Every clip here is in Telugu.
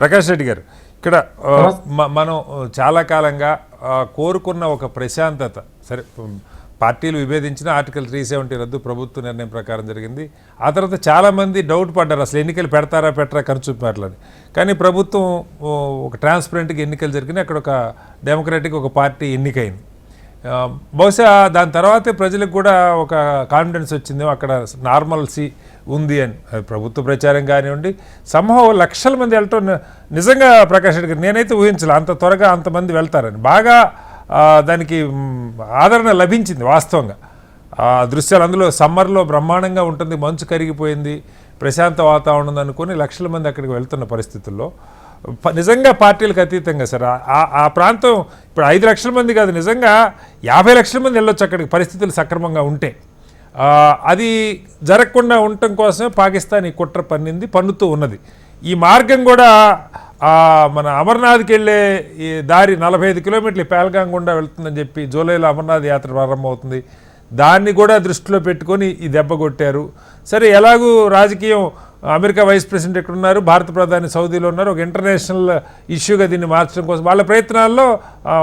ప్రకాష్ రెడ్డి గారు, ఇక్కడ మనం చాలా కాలంగా కోరుకున్న ఒక ప్రశాంతత, సరే పార్టీలు విభేదించిన ఆర్టికల్ 370 రద్దు ప్రభుత్వ నిర్ణయం ప్రకారం జరిగింది. ఆ తర్వాత చాలామంది డౌట్ పడ్డారు, అసలు ఎన్నికలు పెడతారా పెట్టరా ఖర్చు పెట్టాలని. కానీ ప్రభుత్వం ఒక ట్రాన్స్పరెంట్గా ఎన్నికలు జరిగినాయి, అక్కడ ఒక డెమోక్రాటిక్ ఒక పార్టీ ఎన్నికైంది. బహుశా దాని తర్వాతే ప్రజలకు కూడా ఒక కాన్ఫిడెన్స్ వచ్చింది, అక్కడ నార్మల్సీ ఉంది అని. ప్రభుత్వ ప్రచారం కానివ్వండి, సంభవం లక్షల మంది వెళ్ళటం నిజంగా ప్రకాష్ రెడ్డి గారు నేనైతే ఊహించలే అంత త్వరగా అంతమంది వెళ్తారని. బాగా దానికి ఆదరణ లభించింది వాస్తవంగా. దృశ్యాలు అందులో సమ్మర్లో బ్రహ్మాండంగా ఉంటుంది, మంచు కరిగిపోయింది, ప్రశాంత వాతావరణం అనుకుని లక్షల మంది అక్కడికి వెళ్తున్న పరిస్థితుల్లో నిజంగా పార్టీలకు అతీతంగా సార్ ఆ ప్రాంతం ఇప్పుడు 5 లక్షల మంది కాదు, నిజంగా 50 లక్షల మంది వెళ్ళొచ్చు అక్కడికి పరిస్థితులు సక్రమంగా ఉంటే. అది జరగకుండా ఉండటం కోసమే పాకిస్తాన్ ఈ కుట్ర పన్నుతూ ఉన్నది. ఈ మార్గం కూడా మన అమర్నాథ్కి వెళ్ళే ఈ దారి 45 కిలోమీటర్లు పహల్గాం గుండా వెళ్తుందని చెప్పి జూలైలో అమర్నాథ్ యాత్ర ప్రారంభమవుతుంది. దాన్ని కూడా దృష్టిలో పెట్టుకొని ఈ దెబ్బ కొట్టారు. సరే, ఎలాగూ రాజకీయం, అమెరికా వైస్ ప్రెసిడెంట్ ఎక్కడ ఉన్నారు, భారత ప్రధాని సౌదీలో ఉన్నారు, ఒక ఇంటర్నేషనల్ ఇష్యూగా దీన్ని మార్చడం కోసం వాళ్ళ ప్రయత్నాల్లో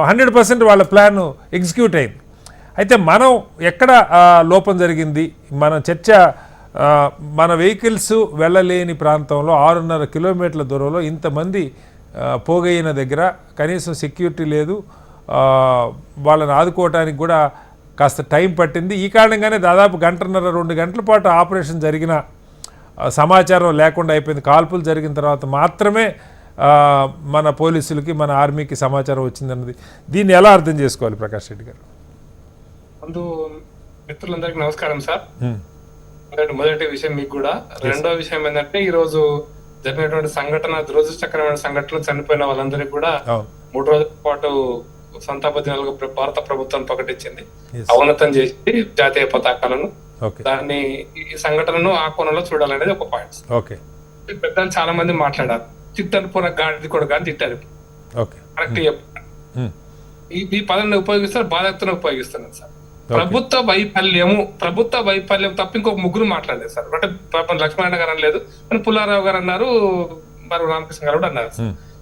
100% వాళ్ళ ప్లాన్ ఎగ్జిక్యూట్ అయింది. అయితే మనం ఎక్కడ లోపం జరిగింది, మన చర్చ మన వెహికల్స్ వెళ్ళలేని ప్రాంతంలో 6.5 కిలోమీటర్ల దూరంలో ఇంతమంది పోగైన దగ్గర కనీసం సెక్యూరిటీ లేదు, వాళ్ళని ఆదుకోవటానికి కూడా కాస్త టైం పట్టింది. ఈ కారణంగానే దాదాపు 1.5-2 గంటల పాటు ఆపరేషన్ జరిగిన సమాచారం లేకుండా అయిపోయింది. కాల్పులు జరిగిన తర్వాత మాత్రమే మన పోలీసులకి మన ఆర్మీకి సమాచారం వచ్చిందన్నది. దీన్ని ఎలా అర్థం చేసుకోవాలి ప్రకాష్ రెడ్డి గారు? ముందు మిత్రులందరికీ నమస్కారం సార్. మొదటి విషయం మీకు కూడా. రెండో విషయం ఏంటంటే, ఈ రోజు జరిగినటువంటి సంఘటన, దురదృష్టకరమైన సంఘటనలు, చనిపోయిన వాళ్ళందరికీ కూడా 3 రోజుల పాటు సంతాప దినాలుగా భారత ప్రభుత్వం ప్రకటించింది, అవనతం చేసి జాతీయ పతాకాలను. దాన్ని, ఈ సంఘటనను ఆ కోణంలో చూడాలనేది ఒక పాయింట్. పెద్దలు చాలా మంది మాట్లాడారు, తిట్టను పోన గాడి కూడా కానీ తిట్టారు. కరెక్ట్ చెప్పారు. ఈ పదాన్ని ఉపయోగిస్తారు, బాధ్యతను ఉపయోగిస్తున్నారు సార్. ప్రభుత్వ వైఫల్యం తప్ప ఇంకొక ముగ్గురు మాట్లాడలేదు సార్. అంటే లక్ష్మణ గారు అనలేదు, కానీ పుల్లారావు గారు అన్నారు, మరి రామకృష్ణ గారు కూడా అన్నారు.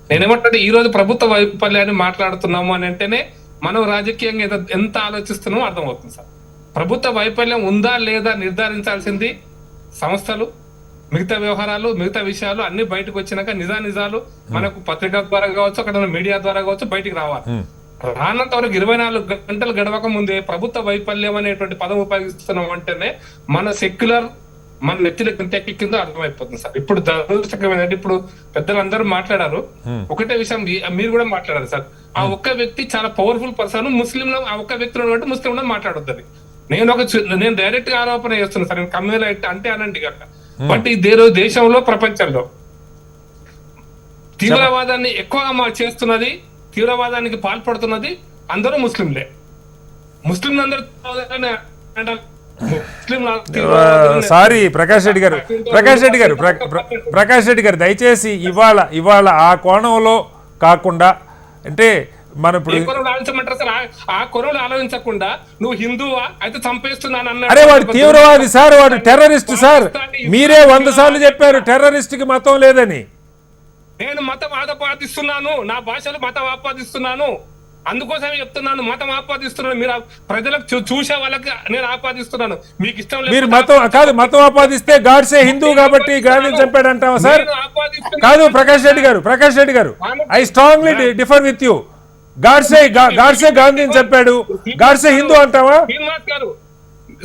నేనేమంటే, ఈ రోజు ప్రభుత్వ వైఫల్యాన్ని మాట్లాడుతున్నాము అని అంటేనే మనం రాజకీయంగా ఎంత ఆలోచిస్తున్నామో అర్థమవుతుంది సార్. ప్రభుత్వ వైఫల్యం ఉందా లేదా నిర్ధారించాల్సింది సంస్థలు, మిగతా వ్యవహారాలు, మిగతా విషయాలు అన్ని బయటకు వచ్చినాక నిజాలు మనకు పత్రిక ద్వారా కావచ్చు, అక్కడ మీడియా ద్వారా కావచ్చు బయటికి రావాలి. రానంత వరకు 24 గంటలు గడవక ముందే ప్రభుత్వ వైఫల్యం అనేటువంటి పదం ఉపయోగిస్తున్నాం అంటేనే మన సెక్యులర్, మన నెత్తికి కింద అర్థమైపోతుంది సార్. ఇప్పుడు దురదృష్టకరమైన, ఇప్పుడు పెద్దలందరూ మాట్లాడారు, ఒకటే విషయం మీరు కూడా మాట్లాడారు సార్. ఆ ఒక్క వ్యక్తి చాలా పవర్ఫుల్ పర్సన్, ముస్లింలు ఆ ఒక్క వ్యక్తిలో బట్టి ముస్లింలో మాట్లాడొద్దని నేను డైరెక్ట్ గా ఆరోపణ చేస్తున్నాను సార్. నేను కమ్యూనల్ అంటే అనండి కాక, బట్ ఈ దేశంలో, ప్రపంచంలో తీవ్రవాదాన్ని ఎక్కువగా చేస్తున్నది, తీవ్రవాదానికి పాల్పడుతున్నది అందరూ ముస్లింలే. ముస్లింలందరూ సారీ ప్రకాష్ రెడ్డి గారు దయచేసి ఇవాళ ఆ కోణంలో కాకుండా, అంటే మనం ఇప్పుడు ఆ కొరలు ఆలోచించకుండా నువ్వు హిందువా అయితే చంపేస్తున్నాను అన్న, అరే వాడు తీవ్రవాది సార్, వాడు టెర్రరిస్ట్ సార్. మీరే 100 సార్లు చెప్పారు టెర్రరిస్ట్ కి మతం లేదని. నేను మతం ఆపాదిస్తున్నాను, నా భాషలో మతం ఆపాదిస్తున్నాను, అందుకోసమే చెప్తున్నాను. మతం ఆపాదిస్తున్నాను, మీరు ప్రజలకు చూసే వాళ్ళకి నేను ఆపాదిస్తున్నాను. మీకు ఇష్టం లేదు, మీరు మతం కాదు, మతం ఆపాదిస్తే గాడ్సే హిందూ కాబట్టి గాంధీని చంపాడంటావా సార్? కాదు ప్రకాష్ రెడ్డి గారు I strongly differ with you. Godse గాంధీని చంపాడు, గాడ్సే హిందూ అంటావా?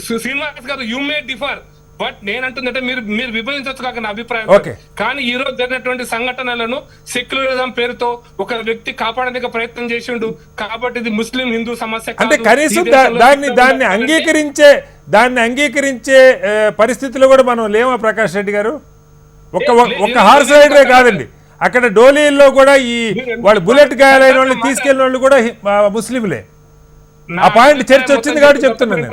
శ్రీనివాస్ గారు, యూ మే డిఫర్, బట్ నేనంటుందంటే మీరు విభజించవచ్చు కాక నా అభిప్రాయం. కానీ ఈ రోజు జరిగినటువంటి సంఘటనలను సెక్యులరిజం పేరుతో ఒక వ్యక్తి కాపాడడానికి ప్రయత్నం చేసిండు కాబట్టి ఇది ముస్లిం హిందూ సమస్య అంటే కనీసం దాన్ని అంగీకరించే పరిస్థితిలో కూడా మనం లేమా ప్రకాష్ రెడ్డి గారు? ఒక హార్స్ రైడరే కాదండి, అక్కడ డోలీల్లో కూడా ఈ వాళ్ళు బుల్లెట్ గాయాలైన వాళ్ళు తీసుకెళ్లిన వాళ్ళు కూడా ముస్లింలే. ఆ పాయింట్ చర్చ వచ్చింది కాబట్టి చెప్తున్నాను.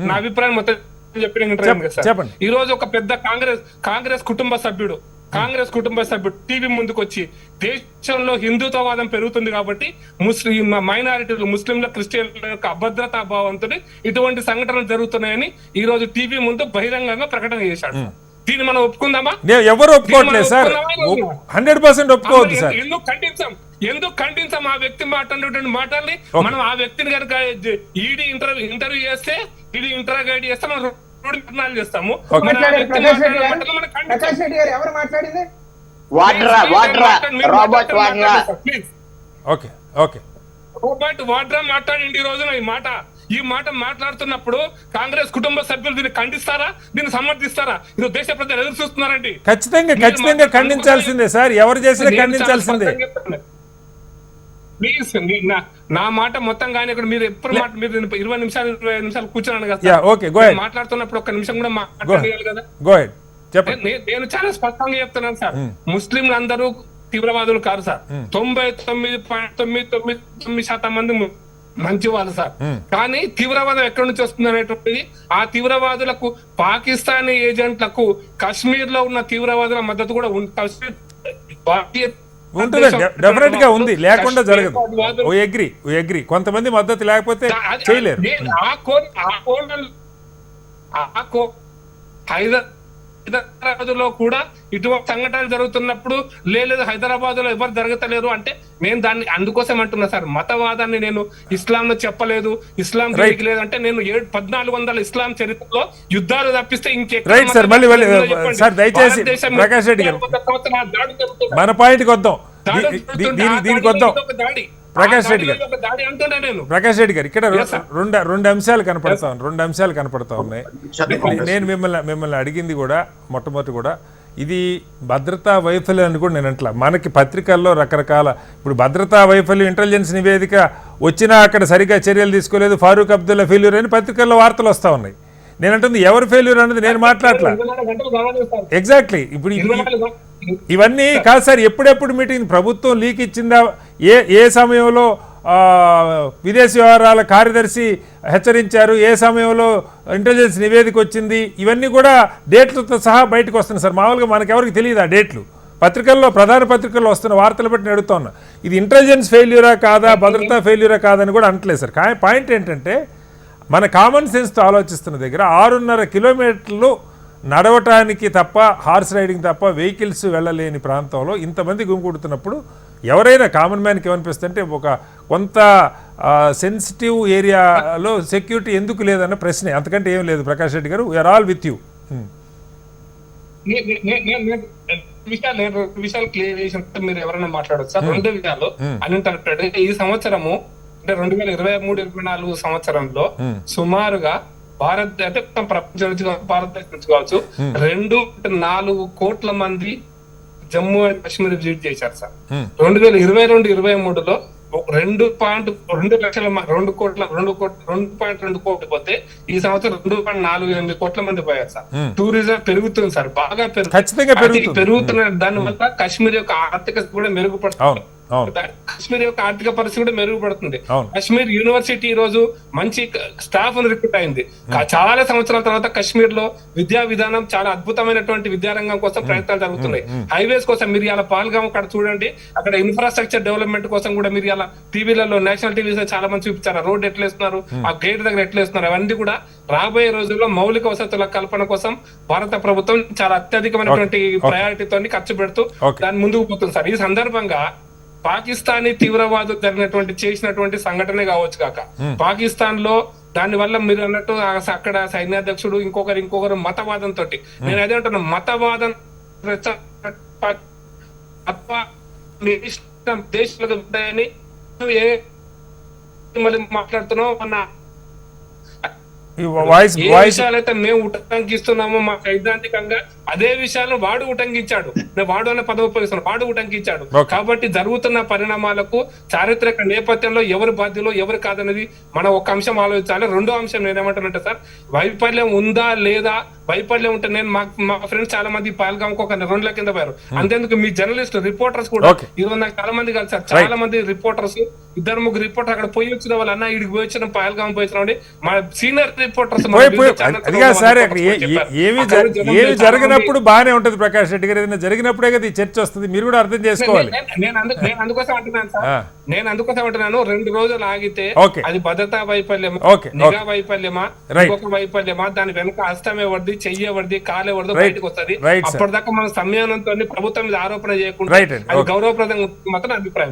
నా అభిప్రాయం మొత్తం చెప్పండి. ఈ రోజు ఒక పెద్ద కాంగ్రెస్ కుటుంబ సభ్యుడు టీవీ ముందుకు వచ్చి, దేశంలో హిందుత్వవాదం పెరుగుతుంది కాబట్టి మైనారిటీలు, ముస్లింల, క్రిస్టియన్ల యొక్క అభద్రతా భావంతో ఇటువంటి సంఘటనలు జరుగుతున్నాయని ఈ రోజు టీవీ ముందు బహిరంగంగా ప్రకటన చేశాడు. దీన్ని మనం ఒప్పుకుందామా? ఎవరు ఒప్పుకోవట్లేదు సార్, 100% ఒప్పుకోవద్దు సార్. ఎందుకు ఖండించాం ఆ వ్యక్తి మాట్లాడినటువంటి మాటల్ని? మనం ఆ వ్యక్తిని కనుక ఈడీ ఇంటర్వ్యూ చేస్తే, ఈడీ ఇంటర్వ్యూ చేస్తే మనం రోడ్డు చేస్తాము. ప్రకాష్ రెడ్డి గారు ఎవరు మాట్లాడింది? రోబర్ట్ వాడ్రా మాట్లాడింది ఈ రోజున ఈ మాట మాట్లాడుతున్నప్పుడు కాంగ్రెస్ కుటుంబ సభ్యులు దీన్ని ఖండిస్తారా, దీన్ని సమర్థిస్తారా? ఇది దేశ ప్రజలు ఎదురు చూస్తున్నారండి. ఖచ్చితంగా ఖండించాల్సిందే సార్, ఎవరు చేసినా ఖండించాల్సిందే. ప్లీజ్ నా మాట మొత్తం కానీ ఇక్కడ మీరు ఎప్పుడు మీరు 20 నిమిషాలు కూర్చున్నాను కదా, మాట్లాడుతున్నప్పుడు ఒక్క నిమిషం కూడా మాట్లాడాలి కదా. నేను చాలా స్పష్టంగా చెప్తున్నాను సార్, ముస్లింలు అందరూ తీవ్రవాదులు కాదు సార్. 99.999% మంది మంచి వాళ్ళు సార్. కానీ తీవ్రవాదం ఎక్కడి నుంచి వస్తుంది అనేటువంటిది, ఆ తీవ్రవాదులకు పాకిస్తానీ ఏజెంట్లకు కాశ్మీర్ లో ఉన్న తీవ్రవాదుల మద్దతు కూడా డెఫినెట్ గా ఉంది, లేకుండా జరగదు. అగ్రి కొంతమంది మద్దతు లేకపోతే చేయలేరు. హైదరాబాద్ లో కూడా ఇటువంటి సంఘటనలు జరుగుతున్నప్పుడు లేదు హైదరాబాద్ లో ఎవరు జరగతలేరు అంటే నేను దాన్ని అందుకోసం అంటున్నా సార్. మతవాదాన్ని నేను ఇస్లాం లో చెప్పలేదు, ఇస్లాం లేదు అంటే నేను 1400 ఇస్లాం చరిత్రలో యుద్ధాలు తప్పిస్తే ఇంకెక్కడ ప్రకాష్ రెడ్డి గారు మన పాయింట్కి వద్దాం, దీనికి వద్దాం. ప్రకాష్ రెడ్డి గారు ఇక్కడ రెండు అంశాలు కనపడతా ఉన్నాయి. నేను మిమ్మల్ని అడిగింది కూడా మొట్టమొదటి కూడా ఇది భద్రతా వైఫల్యం అని కూడా నేను అంటలా. మనకి పత్రికల్లో రకరకాల ఇప్పుడు భద్రతా వైఫల్యం ఇంటెలిజెన్స్ నివేదిక వచ్చినా అక్కడ సరిగ్గా చర్యలు తీసుకోలేదు, ఫారూక్ అబ్దుల్లా ఫెయిల్యూర్ అని పత్రికల్లో వార్తలు వస్తూ ఉన్నాయి. నేను అంటుంది ఎవరు ఫెయిల్యూర్ అన్నది నేను మాట్లాడలా. ఎగ్జాక్ట్లీ ఇప్పుడు ఇవన్నీ కాదు సార్. ఎప్పుడెప్పుడు మీటింగ్ ప్రభుత్వం లీక్ ఇచ్చిందా, ఏ సమయంలో విదేశీ వ్యవహారాల కార్యదర్శి హెచ్చరించారు, ఏ సమయంలో ఇంటెలిజెన్స్ నివేదిక వచ్చింది, ఇవన్నీ కూడా డేట్లతో సహా బయటకు వస్తున్నాయి సార్. మామూలుగా మనకెవరికి తెలియదు ఆ డేట్లు. పత్రికల్లో ప్రధాన పత్రికల్లో వస్తున్న వార్తలు బట్టి నేను అడుగుతా ఉన్నా, ఇది ఇంటెలిజెన్స్ ఫెయిల్యూరా కాదా, భద్రతా ఫెయిల్యూరా కాదని కూడా అంటలేదు సార్. కానీ పాయింట్ ఏంటంటే మన కామన్ సెన్స్తో ఆలోచిస్తున్న దగ్గర 6.5 కిలోమీటర్లు నడవటానికి తప్ప, హార్స్ రైడింగ్ తప్ప వెహికల్స్ వెళ్ళలేని ప్రాంతంలో ఇంతమంది గుమికూడుతున్నప్పుడు ఎవరైనా కామన్ మ్యాన్కి ఏమనిపిస్తుంటే ఒక కొంత సెన్సిటివ్ ఏరియాలో సెక్యూరిటీ ఎందుకు లేదన్న ప్రశ్నే, అంతకంటే ఏం లేదు. ప్రకాష్ రెడ్డి గారు, వీఆర్ ఆల్ విత్ యూ. విషయాలు క్లియర్ చేసినట్టు మీరు ఎవరైనా మాట్లాడచ్చు సార్. 2 విషయాలు అని ఈ సంవత్సరము అంటే 2023-24 సంవత్సరంలో సుమారుగా ప్రపంచం నుంచి భారతదేశం నుంచి కావచ్చు 2.4 కోట్ల మంది జమ్మూ అండ్ కాశ్మీర్ విజిట్ చేశారు సార్. 2022-23లో 2.2 లక్షల 2.2 కోట్లు పోతే ఈ సంవత్సరం 2.48 కోట్ల మంది పోయారు సార్. టూరిజం పెరుగుతుంది సార్, బాగా పెరుగుతున్న దాని వల్ల కాశ్మీర్ యొక్క ఆర్థిక కూడా మెరుగుపడుతుంది. కాశ్మీర్ యొక్క ఆర్థిక పరిస్థితి కూడా మెరుగుపడుతుంది. కాశ్మీర్ యూనివర్సిటీ ఈ రోజు మంచి స్టాఫ్ రిక్రూట్ అయింది. చాలా సంవత్సరాల తర్వాత కాశ్మీర్ లో విద్యా విధానం చాలా అద్భుతమైనటువంటి విద్యారంగం కోసం ప్రయత్నాలు జరుగుతున్నాయి. హైవేస్ కోసం మీరు ఇలా పాల్గాం అక్కడ చూడండి, అక్కడ ఇన్ఫ్రాస్ట్రక్చర్ డెవలప్మెంట్ కోసం కూడా మీరు ఇలా టీవీలలో నేషనల్ టీవీస్ చాలా మంది చూపించారు. రోడ్ ఎట్లా వేస్తున్నారు, ఆ గేట్ దగ్గర ఎట్లా వేస్తున్నారు, అవన్నీ కూడా రాబోయే రోజుల్లో మౌలిక వసతుల కల్పన కోసం భారత ప్రభుత్వం చాలా అత్యధికమైనటువంటి ప్రయారిటీతో ఖర్చు పెడుతూ దాన్ని ముందుకు పోతుంది సార్. ఈ సందర్భంగా పాకిస్తానీ తీవ్రవాదులు జరిగినటువంటి చేసినటువంటి సంఘటనే కావచ్చు కాక పాకిస్తాన్ లో దాని వల్ల మీరు అన్నట్టు అక్కడ సైన్యాధ్యక్షుడు ఇంకొకరు మతవాదంతో, నేను అదే అంటున్నా, మతవాదం దేశాలకు ఉంటాయని మాట్లాడుతున్నావు. మన విషయాలైతే మేము ఉటంకిస్తున్నాము మా సైద్ధాంతికంగా అదే విషయాలను వాడు ఉటంకించాడు. వాడు అనే పదవి ఉపయోగిస్తున్నాడు, వాడు ఉటంకించాడు. కాబట్టి జరుగుతున్న పరిణామాలకు చారిత్రక నేపథ్యంలో ఎవరు బాధ్యులు ఎవరు కాదనేది మనం ఒక అంశం ఆలోచించాలి. రెండో అంశం నేనేమంటానంటే సార్, వైఫల్యం ఉందా లేదా, వైఫల్యం ఉంటే నేను మా ఫ్రెండ్స్ చాలా మంది పాల్గాంకు ఒక 2 నెలల కింద పోయారు. అంతేందుకు మీ జర్నలిస్ట్ రిపోర్టర్స్ కూడా ఈరోజు నాకు చాలా మంది కలిసారు. చాలా మంది రిపోర్టర్స్ 2-3 రిపోర్టర్ అక్కడ పోయి వచ్చిన వాళ్ళు అన్న ఇడికి పోయి వచ్చిన పాల్గాం పోయి వచ్చిన మా సీనియర్ రిపోర్టర్స్ ఏమి జరగని జరగనప్పుడు బాగానే ఉంటది ప్రకాష్ రెడ్డి గారు, ఏదైనా జరిగినప్పుడే కదా ఈ చర్చ వస్తుంది, మీరు కూడా అర్థం చేసుకోవాలి. నేను అందుకోసం అంటున్నాను సార్, ఆ. నేను అందుకోసం అంటున్నాను 2 రోజులు ఆగితే ఓకే. అది భద్రతా వైఫల్యమా, ఓకే, నిఘా వైఫల్యమా, రైట్. ఇంకొక వైఫల్యమా, దాని వెనుక హస్తమేవడిది, చెయ్యేవడిది, కాలేవడిది రైట్. బయటకు వస్తుంది. Right sir. అప్పటిదాకా మనం సంయమనంతో ప్రభుత్వం మీద ఆరోపణ చేయకుండా రైట్ అండి. అది ఓకే. గౌరవప్రదంగా మాత్రం అభిప్రాయం.